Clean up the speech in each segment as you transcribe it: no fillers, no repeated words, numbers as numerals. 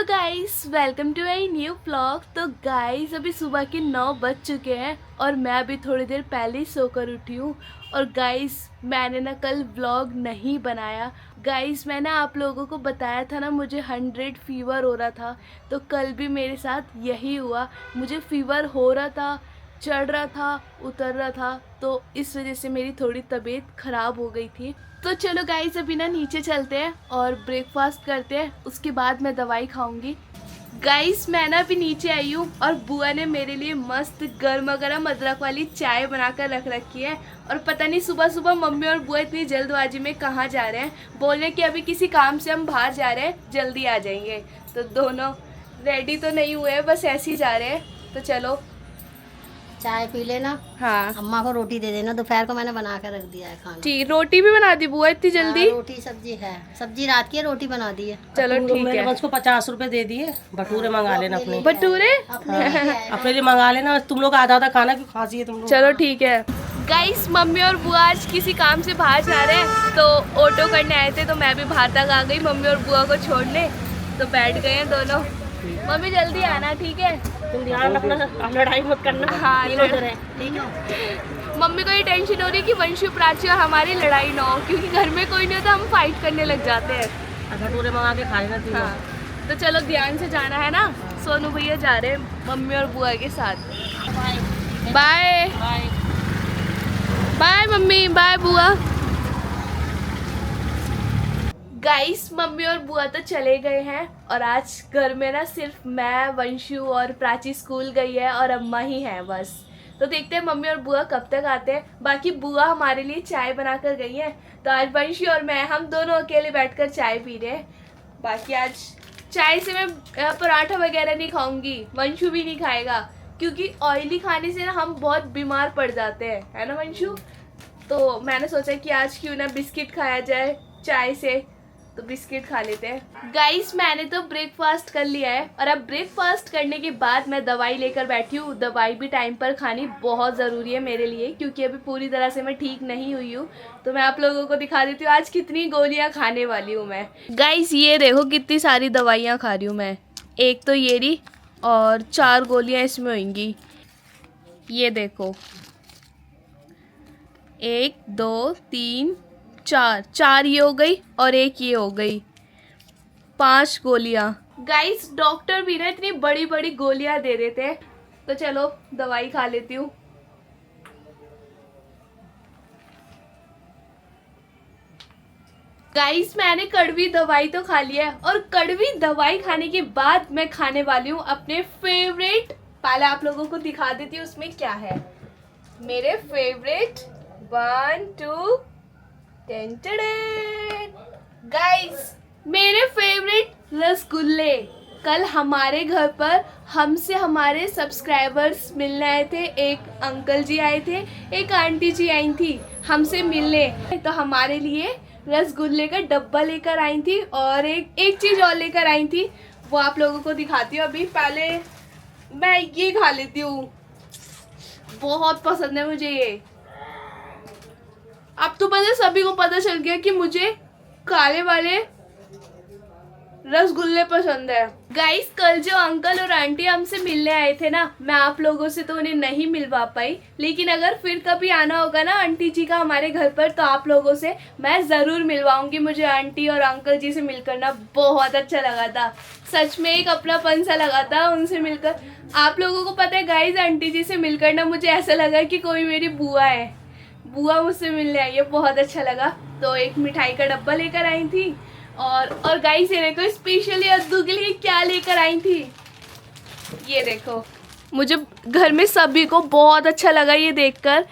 Hello guys, welcome to a new vlog. तो guys अभी सुबह के 9 बज चुके हैं और मैं अभी थोड़ी देर पहले ही सोकर उठी हूँ। और गाइस मैंने ना कल व्लॉग नहीं बनाया। गाइस मैंने आप लोगों को बताया था ना मुझे 100 फीवर हो रहा था, तो कल भी मेरे साथ यही हुआ। मुझे फीवर हो रहा था, चढ़ रहा था, उतर रहा था, तो इस वजह से मेरी थोड़ी तबीयत ख़राब हो गई थी। तो चलो गाइस अभी ना नीचे चलते हैं और ब्रेकफास्ट करते हैं, उसके बाद मैं दवाई खाऊंगी। गाइस मैं ना अभी नीचे आई हूँ और बुआ ने मेरे लिए मस्त गर्मा गर्म अदरक वाली चाय बनाकर रख रखी है। और पता नहीं सुबह सुबह मम्मी और बुआ इतनी जल्दबाजी में कहाँ जा रहे हैं, बोल रहे कि अभी किसी काम से हम बाहर जा रहे हैं, जल्दी आ जाएंगे। तो दोनों रेडी तो नहीं हुए हैं, बस ऐसे ही जा रहे हैं। तो चलो चाय पी लेना। हाँ अम्मा को रोटी दे देना, दोपहर को मैंने बना कर रख दिया है खाना। ठीक, रोटी भी बना दी बुआ इतनी जल्दी? रोटी सब्जी है, सब्जी रात की है, रोटी बना दी है। चलो ठीक है। मैंने उसको 50 रुपए दे दिए, भटूरे मंगा लेना अपने। भटूरे अपने लिए मंगा लेना, तुम लोग आधा आधा खाना क्यों खासी है तुम लोग। चलो ठीक है। गाइस मम्मी और बुआ आज किसी काम से बाहर जा रहे हैं, तो ऑटो करने आए थे, तो मैं भी बाहर तक आ गई मम्मी और बुआ को छोड़ने। तो बैठ गए हैं दोनों। मम्मी जल्दी आना, ठीक है? तुम ध्यान रखना, अब लड़ाई मत करना। हाँ ठीक है। मम्मी को ये टेंशन हो रही है कि वंशु प्राची और हमारी लड़ाई ना हो, क्योंकि घर में कोई नहीं होता, हम फाइट करने लग जाते हैं। भटूरे मंगा के खा लेना तुम लोग। हाँ तो चलो ध्यान से जाना है ना। सोनू भैया जा रहे हैं मम्मी और बुआ के साथ। बाय बाय मम्मी, बाय बुआ। गाइस मम्मी और बुआ तो चले गए हैं और आज घर में ना सिर्फ मैं, वंशु और प्राची स्कूल गई है और अम्मा ही है बस। तो देखते हैं मम्मी और बुआ कब तक आते हैं। बाकी बुआ हमारे लिए चाय बना कर गई है, तो आज वंशु और मैं हम दोनों अकेले बैठकर चाय पी रहे हैं। बाकी आज चाय से मैं पराठा वगैरह नहीं खाऊंगी, वंशु भी नहीं खाएगा, क्योंकि ऑयली खाने से ना हम बहुत बीमार पड़ जाते हैं, है ना वंशु? तो मैंने सोचा कि आज क्यों ना बिस्किट खाया जाए चाय से, तो बिस्किट खा लेते हैं। गाइस मैंने तो ब्रेकफास्ट कर लिया है और अब ब्रेकफास्ट करने के बाद मैं दवाई लेकर बैठी हूँ। दवाई भी टाइम पर खानी बहुत ज़रूरी है मेरे लिए, क्योंकि अभी पूरी तरह से मैं ठीक नहीं हुई हूँ। तो मैं आप लोगों को दिखा देती हूँ आज कितनी गोलियाँ खाने वाली हूँ मैं। गाइस ये देखो कितनी सारी दवाइयाँ खा रही हूँ मैं। एक तो ये रही और 4 गोलियाँ इसमें होंगी। ये देखो 1 2 3 4 ये हो गई और 1 ये हो गई, 5 गोलियां। गाइस डॉक्टर भी ना इतनी बड़ी बड़ी गोलियां दे देते हैं, तो चलो दवाई खा लेती हूँ। गाइस मैंने कड़वी दवाई तो खा लिया है और कड़वी दवाई खाने के बाद मैं खाने वाली हूँ अपने फेवरेट। पहले आप लोगों को दिखा देती हूँ उसमें क्या है। मेरे फेवरेट 1 2 गाइस मेरे फेवरेट रसगुल्ले। कल हमारे घर पर हमसे हमारे सब्सक्राइबर्स मिलने आए थे। एक अंकल जी आए थे, एक आंटी जी आई थी हमसे मिलने, तो हमारे लिए रसगुल्ले का डब्बा लेकर आई थी और एक चीज़ और लेकर आई थी, वो आप लोगों को दिखाती हूँ। अभी पहले मैं ये खा लेती हूँ, बहुत पसंद है मुझे ये। अब तो पता सभी को पता चल गया कि मुझे काले वाले रसगुल्ले पसंद है। गाइस कल जो अंकल और आंटी हमसे मिलने आए थे ना, मैं आप लोगों से तो उन्हें नहीं मिलवा पाई, लेकिन अगर फिर कभी आना होगा ना आंटी जी का हमारे घर पर, तो आप लोगों से मैं ज़रूर मिलवाऊंगी। मुझे आंटी और अंकल जी से मिलकर ना बहुत अच्छा लगा था, सच में एक अपनापन सा लगा था उनसे मिलकर। आप लोगों को पता है गाइस आंटी जी से मिलकर ना मुझे ऐसा लगा कि कोई मेरी बुआ है, बुआ मुझसे मिलने आई है, बहुत अच्छा लगा। तो एक मिठाई का डब्बा लेकर आई थी और गाइस ये देखो स्पेशली अद्दू के लिए क्या लेकर आई थी, ये देखो। मुझे घर में सभी को बहुत अच्छा लगा ये देखकर।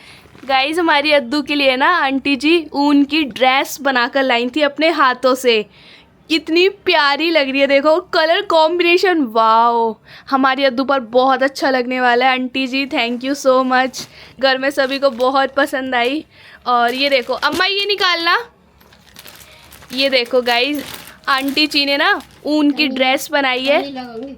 गाइस हमारी अद्दू के लिए ना आंटी जी ऊन की ड्रेस बनाकर लाई थी अपने हाथों से, कितनी प्यारी लग रही है, देखो कलर कॉम्बिनेशन, वाओ। हमारी अद्दू पर बहुत अच्छा लगने वाला है। Aunty ji thank you so much, घर में सभी को बहुत पसंद आई। और ये देखो अम्मा ये निकालना, ये देखो गाइस आंटी जी ने ना ऊन की ड्रेस बनाई है,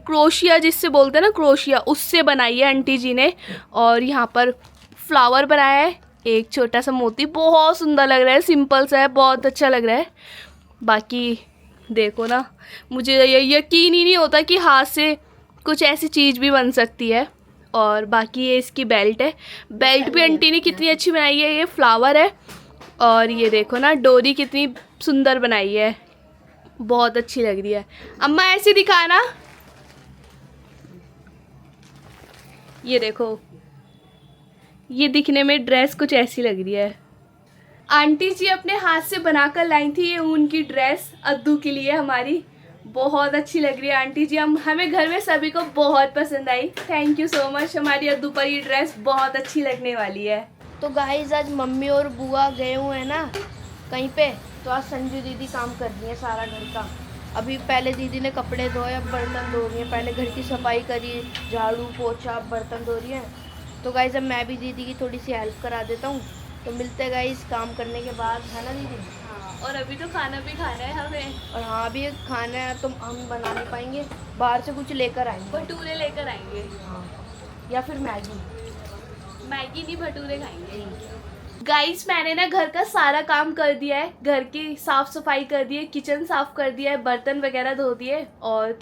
क्रोशिया जिससे बोलते हैं ना, क्रोशिया उससे बनाई है आंटी जी ने। और यहाँ पर फ्लावर बनाया है, एक छोटा सा मोती, बहुत सुंदर लग रहा है, सिंपल सा है, बहुत अच्छा लग रहा है। बाकी देखो ना, मुझे यकीन ही नहीं होता कि हाथ से कुछ ऐसी चीज़ भी बन सकती है। और बाकी ये इसकी बेल्ट है, बेल्ट भी आंटी ने कितनी अच्छी बनाई है, ये फ्लावर है। और ये देखो ना डोरी कितनी सुंदर बनाई है, बहुत अच्छी लग रही है। अम्मा ऐसे दिखाना, ये देखो, ये दिखने में ड्रेस कुछ ऐसी लग रही है। आंटी जी अपने हाथ से बनाकर लाई थी ये ऊन की ड्रेस अद्दू के लिए हमारी, बहुत अच्छी लग रही है आंटी जी। हमें घर में सभी को बहुत पसंद आई। थैंक यू सो मच, हमारी अद्दू पर ये ड्रेस बहुत अच्छी लगने वाली है। तो गाइस आज मम्मी और बुआ गए हुए हैं ना कहीं पे, तो आज संजू दीदी काम कर रही है सारा घर का। अभी पहले दीदी ने कपड़े धोए, अब बर्तन धो रही है। पहले घर की सफाई करी, झाड़ू पोछा, अब बर्तन धो रही है। तो गाइस अब मैं भी दीदी की थोड़ी सी हेल्प करा देता हूँ। तो मिलते हैं गाइस काम करने के बाद, है ना दीदी? हाँ, और अभी तो खाना भी खाना है हमें। और हाँ, अभी खाना है तो हम बना नहीं पाएंगे, बाहर से कुछ लेकर आएंगे, भटूरे लेकर आएंगे। हाँ, या फिर मैगी नहीं, भटूरे खाएंगे। गाइस मैंने ना घर का सारा काम कर दिया है, घर की साफ सफाई कर दी है, किचन साफ कर दिया है, बर्तन वगैरह धो दिए, और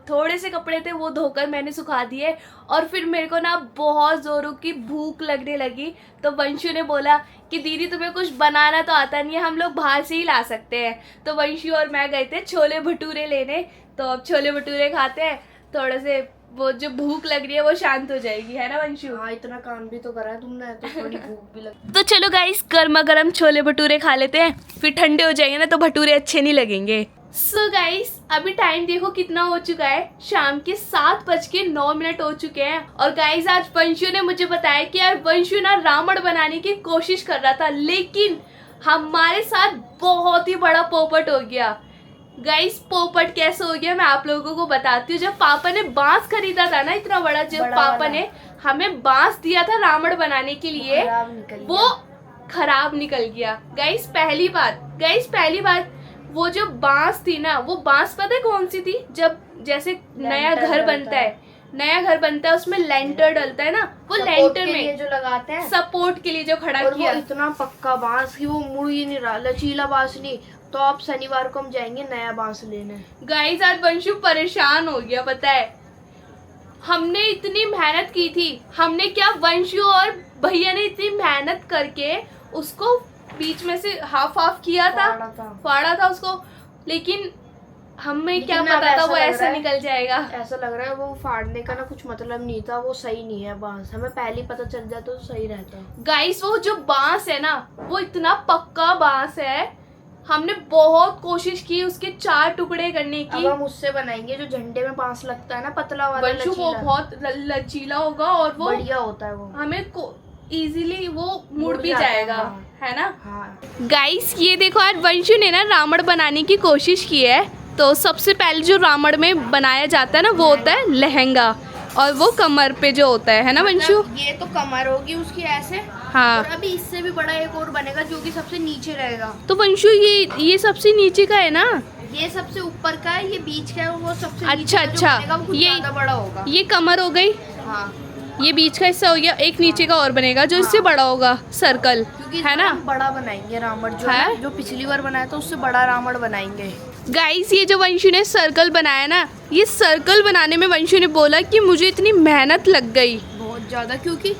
थोड़े से कपड़े थे वो धोकर मैंने सुखा दिए। और फिर मेरे को ना बहुत ज़ोरों की भूख लगने लगी, तो वंशु ने बोला कि दीदी तुम्हें कुछ बनाना तो आता नहीं है, हम लोग बाहर से ही ला सकते हैं। तो वंशु और मैं गए थे छोले भटूरे लेने, तो अब छोले भटूरे खाते हैं, थोड़े से वो जो भूख लग रही है वो शांत हो जाएगी, है ना वंशु? हाँ, इतना काम भी तो करा है तुमने, तो थोड़ी भूख भी लग। तो चलो गाइस गर्मा गर्म छोले भटूरे खा लेते हैं, फिर ठंडे हो जाएंगे ना तो भटूरे अच्छे नहीं लगेंगे। सो गाइस अभी टाइम देखो कितना हो चुका है, शाम के 7:09 हो चुके हैं। और गाइस आज वंशु ने मुझे बताया कि यार वंशु ना रावण बनाने की कोशिश कर रहा था, लेकिन हमारे साथ बहुत ही बड़ा पोपट हो गया। गाइस पोपट कैसे हो गया मैं आप लोगों को बताती हूँ। जब पापा ने बांस खरीदा था ना इतना बड़ा, जब पापा ने हमें बांस दिया था रावण बनाने के लिए, वो खराब निकल गया। गाइस पहली बात वो जो बांस थी ना, वो बांस पता है कौन सी थी? जब जैसे नया घर बनता है उसमें लेंटर डलता है ना, वो लेंटर में जो लगाते हैं सपोर्ट के लिए जो खड़ा और किया, वो इतना पक्का बांस कि वो मुड़ ही नहीं रहा, लचीला बांस नहीं। तो अब शनिवार को हम जाएंगे नया बांस लेने। गाइस आज वंशु परेशान हो गया, पता है हमने इतनी मेहनत की थी, हमने क्या वंशु और भैया ने इतनी मेहनत करके उसको बीच में से हाफ किया था, फाड़ा था उसको, लेकिन हमें क्या पता था वो ऐसा निकल जाएगा। ऐसा लग रहा है वो फाड़ने का ना कुछ मतलब नहीं था, वो सही नहीं है बांस, हमें पहले ही पता चल जाता तो सही रहता। गाइस वो जो बांस है ना वो इतना पक्का बांस है, हमने बहुत कोशिश की उसके 4 टुकड़े करने की। अब हम उससे बनाएंगे जो झंडे में बांस लगता है ना, पतला वाला, वंशु वो बहुत लचीला होगा और वो बढ़िया होता है, वो हमें इजीली वो मुड़ भी जाएगा। हाँ। है ना? हाँ। गाइस ये देखो आज वंशु ने ना रावण बनाने की कोशिश की है। तो सबसे पहले जो रावण में बनाया जाता है ना वो होता है लहंगा, और वो कमर पे जो होता है ना वंशु? ये तो कमर होगी उसकी ऐसे। हाँ। और अभी इससे भी बड़ा एक और बनेगा जो कि सबसे नीचे रहेगा। तो वंशु ये सबसे नीचे का है ना? ये सबसे ऊपर का है, ये बीच का है, वो सबसे अच्छा नीचे का जो अच्छा, बनेगा वो कुछ ज़्यादा बड़ा होगा। ये कमर हो गई। हाँ, ये बीच का हिस्सा हो गया, एक नीचे का और बनेगा जो इससे बड़ा होगा, सर्कल, क्योंकि है ना? हम बड़ा बनाएंगे रावण, जो है? जो पिछली बार बनाया था उससे बड़ा रावण बनाएंगे। गाइस ये जो वंशु ने सर्कल बनाया ना, ये सर्कल बनाने में वंशु ने बोला कि मुझे इतनी मेहनत लग गई बहुत ज़्यादा, क्योंकि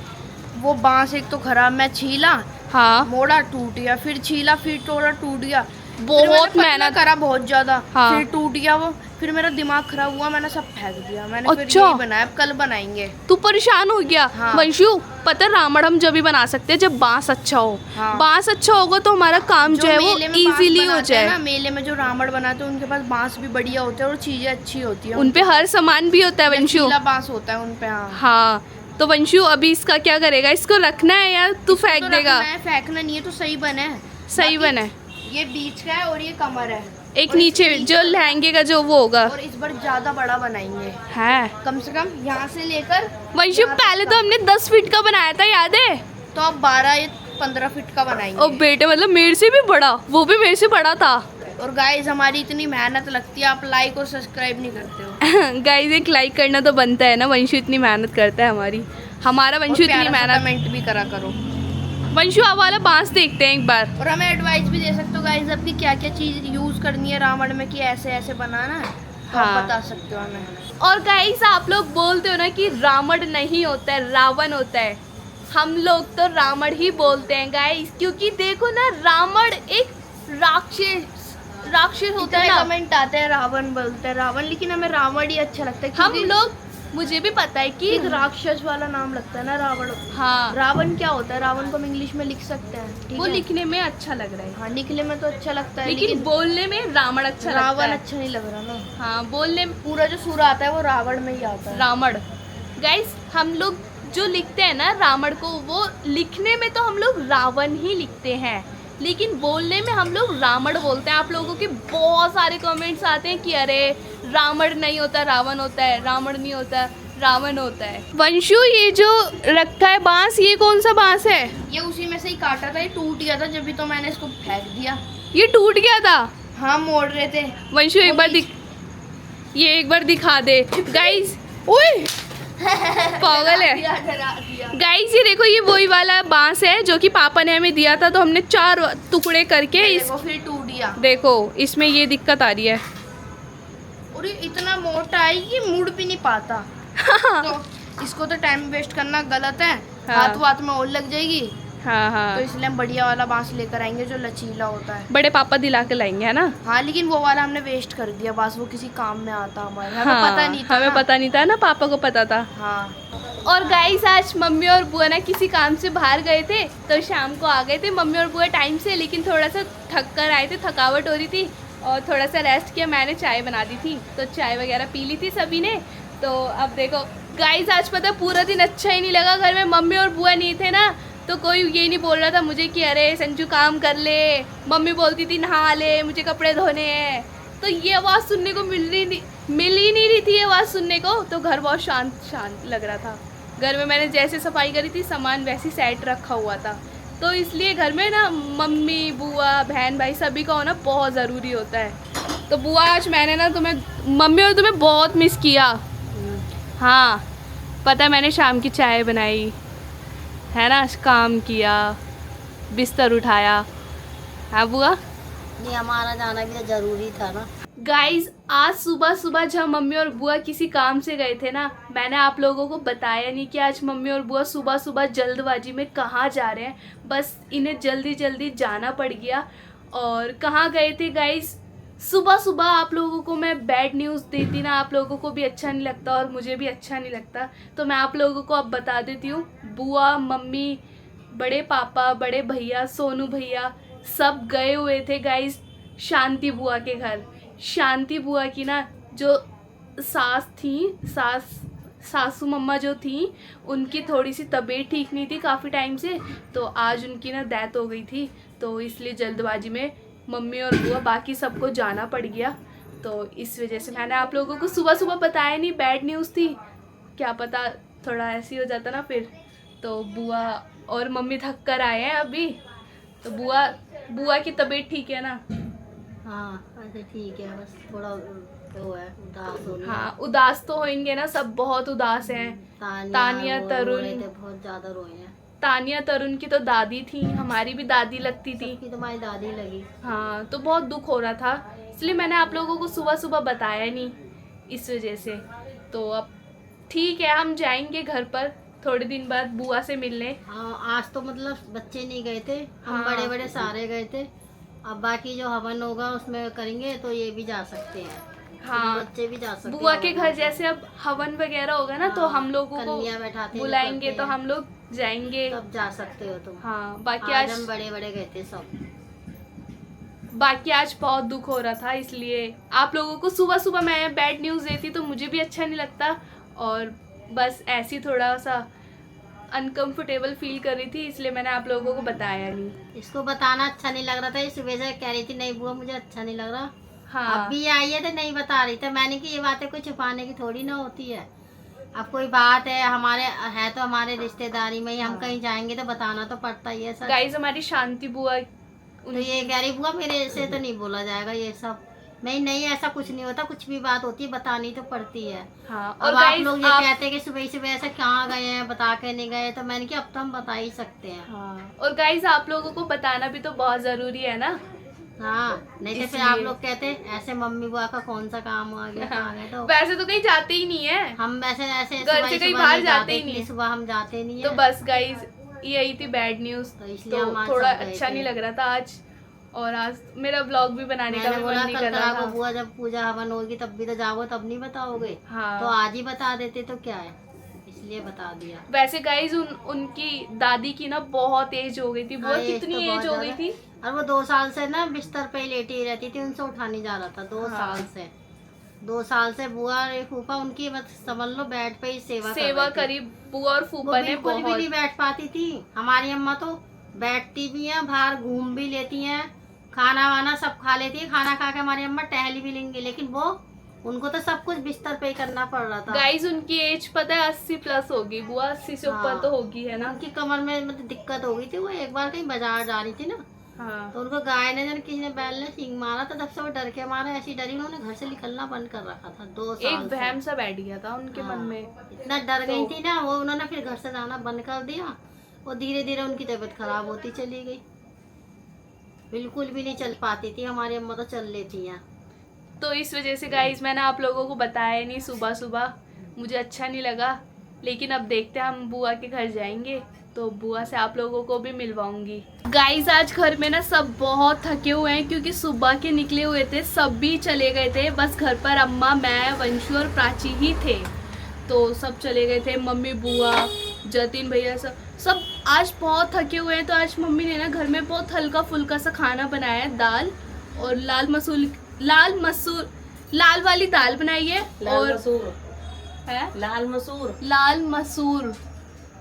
वो बांस एक तो खराब, मैं छीला, हाँ मोड़ा टूट गया, फिर छीला, फिर तोड़ा टूट गया, बहुत मेहनत करा बहुत ज्यादा। हाँ। फिर टूट गया वो, फिर मेरा दिमाग खराब हुआ, मैंने सब फेंक दिया। मैंने फिर अच्छा। यही बनाया, अब कल बनाएंगे। तू परेशान हो गया। हाँ। वंशु पता रावण हम जब भी बना सकते हैं जब बांस अच्छा हो। हाँ। बांस अच्छा होगा तो हमारा काम जो है वो इजीली हो जाए। मेले में जो रावण बनाते हैं उनके पास बांस भी बढ़िया होते हैं और चीजें अच्छी होती है, उनपे हर सामान भी होता है वंशु। बांस होता है उनपे। हाँ। हाँ तो वंशु अभी इसका क्या करेगा? इसको रखना है या तू फेंक देगा? फेंकना नहीं है, तो सही बना है। सही बना है। ये बीच का है और ये कमर है, एक नीचे जो लहंगे का जो वो होगा। और इस बार ज्यादा बड़ा बनाएंगे, है कम से कम यहाँ से लेकर। वंशु पहले तो हमने 10 फीट का बनाया था, याद है? तो अब 12 या 15 फीट का बनाएंगे। ओ बेटे मतलब मेरे से भी बड़ा, वो भी मेरे से बड़ा था। और गाइस हमारी इतनी मेहनत लगती है, आप लाइक और सब्सक्राइब नहीं करते हो। गाइस एक लाइक करना तो बनता है ना, वंशु इतनी मेहनत करता है हमारा वंशु इतनी मेहनत। कमेंट भी करा करो। वंशु आप वाला बांस देखते हैं एक बार। और हमें एडवाइस भी दे सकते हो गाइस आपकी क्या क्या चीज यूज करनी है रावण में कि ऐसे ऐसे बनाना है, तो हाँ। आप बता सकते हो हमें। और गाइस आप लोग बोलते हो ना कि रावण नहीं होता है, रावण होता है। हम लोग तो रावण ही बोलते हैं गाइस, क्योंकि देखो ना रावण एक राक्षस होता है ना। कमेंट आते हैं रावण बोलते हैं रावण, लेकिन हमें रावण ही अच्छा लगता है हम क्योंकि लोग, मुझे भी पता है कि एक राक्षस वाला नाम लगता है ना रावण। हाँ रावण क्या होता है, रावण को हम इंग्लिश में लिख सकते हैं, ठीक वो है? लिखने में अच्छा लग रहा है, हाँ लिखने में तो अच्छा लगता है, लेकिन बोलने में रावण अच्छा लगता रावण है। अच्छा नहीं लग रहा ना। हाँ बोलने में पूरा जो सुर आता है वो रावण में ही आता है। रावण। गाइस हम लोग जो लिखते हैं ना रावण को, वो लिखने में तो हम लोग रावण ही लिखते हैं, लेकिन बोलने में हम लोग रावण बोलते हैं। आप लोगों के बहुत सारे कमेंट्स आते हैं कि अरे रावण नहीं होता रावण होता है, रावण नहीं होता रावण होता है। वंशु ये जो रखा है बांस, ये कौन सा बांस है? ये उसी में से ही काटा था, ये टूट गया था जब भी, तो मैंने इसको फेंक दिया। ये टूट गया था। हाँ मोड़ रहे थे। वंशु एक बार ये एक बार दिखा दे गाइस। ओए पागल है गाइस। ये देखो ये वही वाला बांस है जो कि पापा ने हमें दिया था, तो हमने 4 टुकड़े करके इसको फिर टूट गया। देखो इसमें ये दिक्कत आ रही है। और ये इतना मोटा है कि मुड़ भी नहीं पाता। तो इसको तो टाइम वेस्ट करना गलत है। हाँ। हाथ में और लग जाएगी। हाँ हाँ तो इसलिए हम बढ़िया वाला बांस लेकर आएंगे जो लचीला होता है। बड़े पापा दिला के लाएंगे, है ना? हाँ लेकिन वो वाला हमने वेस्ट कर दिया, बस वो किसी काम में आता हमारे, हमें हाँ, पता नहीं था। हमें पता नहीं था ना, पापा को पता था। हाँ। और गाइस आज मम्मी और बुआ ना किसी काम से बाहर गए थे, तो शाम को आ गए थे मम्मी और बुआ टाइम से, लेकिन थोड़ा सा थक कर आए थे, थकावट हो रही थी और थोड़ा सा रेस्ट किया। मैंने चाय बना दी थी, तो चाय वगैरह पी ली थी सभी ने। तो अब देखो गाइस आज पता पूरा दिन अच्छा ही नहीं लगा। घर में मम्मी और बुआ नहीं थे ना, तो कोई ये नहीं बोल रहा था मुझे कि अरे संजू काम कर ले। मम्मी बोलती थी नहा ले, मुझे कपड़े धोने हैं। तो ये आवाज़ सुनने को मिल ही नहीं रही थी ये आवाज़ सुनने को। तो घर बहुत शांत लग रहा था। घर में मैंने जैसे सफाई करी थी, सामान वैसी सेट रखा हुआ था। तो इसलिए घर में ना मम्मी बुआ बहन भाई सभी का होना बहुत ज़रूरी होता है। तो बुआ आज मैंने ना मम्मी और तुम्हें बहुत मिस किया। हाँ पता है, मैंने शाम की चाय बनाई है ना, काम किया, बिस्तर उठाया। हाँ बुआ, ये हमारा जाना भी तो जरूरी था ना। गाइस आज सुबह जब मम्मी और बुआ किसी काम से गए थे ना, मैंने आप लोगों को बताया नहीं कि आज मम्मी और बुआ सुबह जल्दबाजी में कहाँ जा रहे हैं। बस इन्हें जल्दी जाना पड़ गया। और कहाँ गए थे गाइस? सुबह आप लोगों को मैं बैड न्यूज़ देती ना, आप लोगों को भी अच्छा नहीं लगता और मुझे भी अच्छा नहीं लगता। तो मैं आप लोगों को अब बता देती हूँ, बुआ मम्मी बड़े पापा बड़े भैया सोनू भैया सब गए हुए थे गाइस शांति बुआ के घर। शांति बुआ की ना जो सास थी, सासू मम्मा जो थी, उनकी थोड़ी सी तबीयत ठीक नहीं थी काफ़ी टाइम से, तो आज उनकी ना डेथ हो गई थी। तो इसलिए जल्दबाजी में मम्मी और बुआ बाकी सबको जाना पड़ गया। तो इस वजह से मैंने आप लोगों को सुबह बताया नहीं, बैड न्यूज़ थी, क्या पता थोड़ा ऐसी हो जाता ना फिर। तो बुआ और मम्मी थक कर आए हैं अभी। तो बुआ की तबीयत ठीक है ना? हाँ ऐसे ठीक है, बस थोड़ा वो है उदास हो रही है। हाँ उदास तो होंगे ना, सब बहुत उदास हैं। तानिया तरुण बहुत ज्यादा रोए हैं। तानिया तरुण की तो दादी थी, हमारी भी दादी लगती थी। सबकी तुम्हारी दादी लगी। हाँ तो बहुत दुख हो रहा था, इसलिए मैंने आप लोगों को सुबह बताया नहीं, इस वजह से। तो अब ठीक है, हम जाएंगे घर पर थोड़े दिन बाद बुआ से मिलने। हाँ आज तो मतलब बच्चे नहीं गए थे, हम हाँ। बड़े सारे गए थे। अब बाकी जो हवन होगा उसमें करेंगे तो ये भी जा सकते हैं। हाँ बच्चे भी जा सकते हैं। बुआ के घर जैसे अब हवन वगैरह होगा ना, तो हम लोगों को कन्या बैठाते बुलाएंगे, तो हम लोग जाएंगे। तब जा सकते हो तुम। हाँ बाकी आज आज हम बड़े गए थे सब। बाकी आज बहुत दुख हो रहा था, इसलिए आप लोगों को सुबह मैं बैड न्यूज़ देती तो मुझे भी अच्छा नहीं लगता, और बस ऐसी थोड़ा सा अनकंफर्टेबल फील कर रही थी, इसलिए मैंने आप लोगों को बताया नहीं। इसको बताना अच्छा नहीं लग रहा था, इस वजह से कह रही थी नहीं बुआ मुझे अच्छा नहीं लग रहा। हाँ अब भी आई है तो नहीं बता रही थी। मैंने कि ये बातें कोई छुपाने की थोड़ी ना होती है। अब कोई बात है हमारे है तो हमारे रिश्तेदारी में ही, हम कहीं जाएंगे तो बताना तो पड़ता ही है सर। गाइस हमारी शांति बुआ तो ये कह रही बुआ मेरे से तो नहीं बोला जाएगा ये सब। नहीं ऐसा कुछ नहीं होता, कुछ भी बात होती है बतानी तो पड़ती है। हाँ अब और आप गाइस लोग ये कहते हैं कि सुबह सुबह ऐसा कहाँ गए हैं, बता के नहीं गए, तो मैंने कहा अब तो हम बता ही सकते हैं। हाँ और गाइस आप लोगों को बताना भी तो बहुत जरूरी है ना। हाँ, नहीं तो फिर इसलिए। आप लोग कहते हैं ऐसे मम्मी बुआ का कौन सा काम आ गया, कहाँ गए, तो वैसे तो कहीं जाते ही नहीं है, हम वैसे ऐसे घर सुबह से ही कहीं सुबह बाहर नहीं जाते ही इतनी नहीं। सुबह हम जाते नहीं तो है। बस गाइस यही थी बैड न्यूज, तो इसलिए तो हम आज थोड़ा सब गए अच्छा थे। नहीं लग रहा था आज, और आज मेरा ब्लॉग भी बनाने का मैंने भी बोला मन नहीं कल कर रहा को था। बुआ जब पूजा हवन होगी तब भी तो जाओगे, तब नहीं बताओगे, हाँ तो आज ही बता देते तो क्या है, इसलिए बता दिया। वैसे गाइज उनकी दादी की ना बहुत एज हो गई थी। बुआ हाँ, एज कितनी तो एज बहुत हो गई ज्यादा। थी? और वो 2 साल से ना बिस्तर पे ही लेटी ही रहती थी, उनसे उठा नहीं जा रहा था 2 हाँ। साल से। 2 साल से बुआ और फूफा उनकी मत समझ लो बेड पे ही सेवा कर सेवा रहे थे। करी बुआ और वो फूफा ने बिल्कुल भी बहुत। नहीं बैठ पाती थी। हमारी अम्मा तो बैठती भी हैं, बाहर घूम भी लेती हैं, खाना वाना सब खा लेती है, खाना खा के हमारी अम्मा टहल भी लेंगी, लेकिन वो उनको तो सब कुछ बिस्तर पे ही करना पड़ रहा था। गाइज उनकी एज पता है 80 प्लस होगी, बुआ 80 से ऊपर हाँ। तो होगी है ना। उनकी कमर में मतलब दिक्कत हो गई थी, वो एक बार कहीं बाजार जा रही थी ना, हाँ तो उनको गाय ने जन किसी ने बैल ने सींग मारा था, तब से वो डर के मारे ऐसी डरी, उन्होंने घर से निकलना बंद कर रखा था 2 साल एक से। वहम सा बैठ गया था उनके हाँ। मन में। इतना डर गई तो- थी ना वो, उन्होंने फिर घर से जाना बंद कर दिया, और धीरे धीरे उनकी तबीयत खराब होती चली गई, बिल्कुल भी नहीं चल पाती थी। हमारी अम्मा तो चल लेती हैं। तो इस वजह से गाइज मैंने आप लोगों को बताया नहीं सुबह सुबह, मुझे अच्छा नहीं लगा। लेकिन अब देखते हैं, हम बुआ के घर जाएंगे तो बुआ से आप लोगों को भी मिलवाऊंगी। गाइज आज घर में ना सब बहुत थके हुए हैं, क्योंकि सुबह के निकले हुए थे, सब भी चले गए थे, बस घर पर अम्मा, मैं, वंशु और प्राची ही थे। तो सब चले गए थे, मम्मी, बुआ, जतिन भैया, सब आज बहुत थके हुए हैं। तो आज मम्मी ने ना घर में बहुत हल्का फुल्का सा खाना बनाया है, दाल और लाल वाली दाल बनाई है, और है लाल मसूर,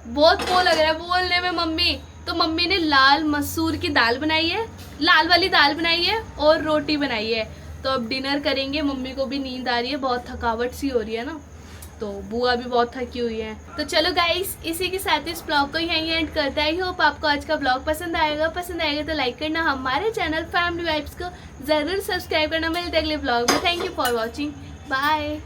बहुत वो लग रहा है बोलने में मम्मी। तो मम्मी ने लाल मसूर की दाल बनाई है, लाल वाली दाल बनाई है, और रोटी बनाई है। तो अब डिनर करेंगे। मम्मी को भी नींद आ रही है, बहुत थकावट सी हो रही है ना, तो बुआ भी बहुत थकी हुई है। तो चलो गाइस, इसी के साथ इस ब्लॉग को यहीं एंड करते हैं। आई होप आपको आज का ब्लॉग पसंद आएगा तो लाइक करना, हमारे चैनल फैमिली वाइब्स को जरूर सब्सक्राइब करना। मिलते हैं अगले ब्लॉग में। Thank you for watching, bye.